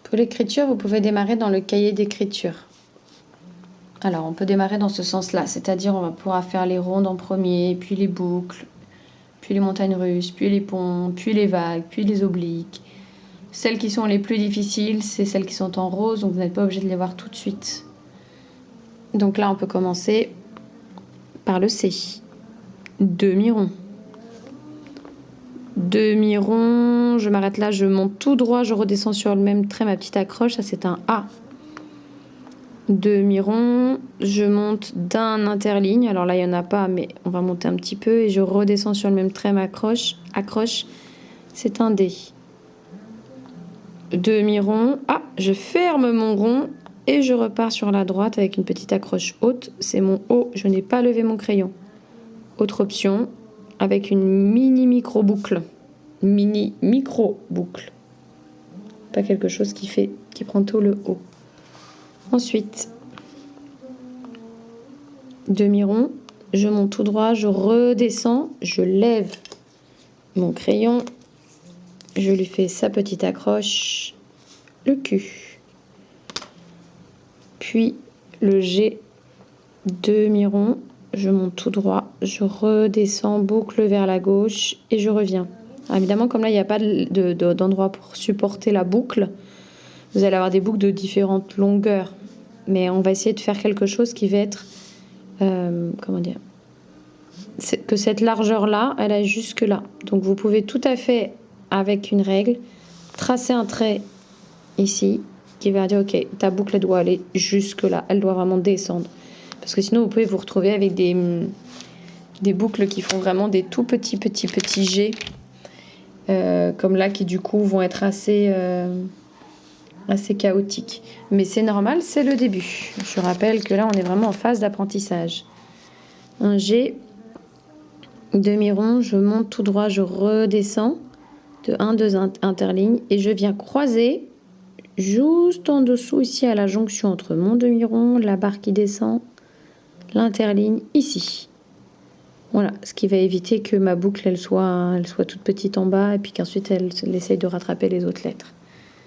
Pour l'écriture, vous pouvez démarrer dans le cahier d'écriture. Alors, on peut démarrer dans ce sens-là, c'est-à-dire on va pouvoir faire les rondes en premier, puis les boucles, puis les montagnes russes, puis les ponts, puis les vagues, puis les obliques. Celles qui sont les plus difficiles, c'est celles qui sont en rose, donc vous n'êtes pas obligé de les voir tout de suite. Donc là, on peut commencer par le C. Demi-rond. Demi-rond, je m'arrête là, je monte tout droit, je redescends sur le même trait, ma petite accroche, ça c'est un A. Demi-rond, je monte d'un interligne, alors là il n'y en a pas, mais on va monter un petit peu, et je redescends sur le même trait, ma accroche, c'est un D. Demi-rond, je ferme mon rond, et je repars sur la droite avec une petite accroche haute, c'est mon O, je n'ai pas levé mon crayon. Autre option, avec une mini-micro boucle. Mini-micro boucle. Pas quelque chose qui prend tout le haut. Ensuite, demi-rond, je monte tout droit, je redescends, je lève mon crayon, je lui fais sa petite accroche, le cul. Puis le G, demi-rond, je monte tout droit, je redescends, boucle vers la gauche et je reviens. Alors évidemment, comme là, il n'y a pas d'endroit pour supporter la boucle, vous allez avoir des boucles de différentes longueurs. Mais on va essayer de faire quelque chose qui va être, comment dire, que cette largeur-là, elle est jusque là. Donc vous pouvez tout à fait, avec une règle, tracer un trait ici qui va dire, ok, ta boucle elle doit aller jusque là, elle doit vraiment descendre. Parce que sinon, vous pouvez vous retrouver avec des boucles qui font vraiment des tout petits G, comme là, qui du coup vont être assez chaotiques. Mais c'est normal, c'est le début. Je rappelle que là, on est vraiment en phase d'apprentissage. Un G, demi-rond, je monte tout droit, je redescends de 1, 2 interlignes et je viens croiser juste en dessous ici à la jonction entre mon demi-rond, la barre qui descend, l'interligne ici. Voilà, ce qui va éviter que ma boucle elle soit toute petite en bas et puis qu'ensuite elle essaye de rattraper les autres lettres.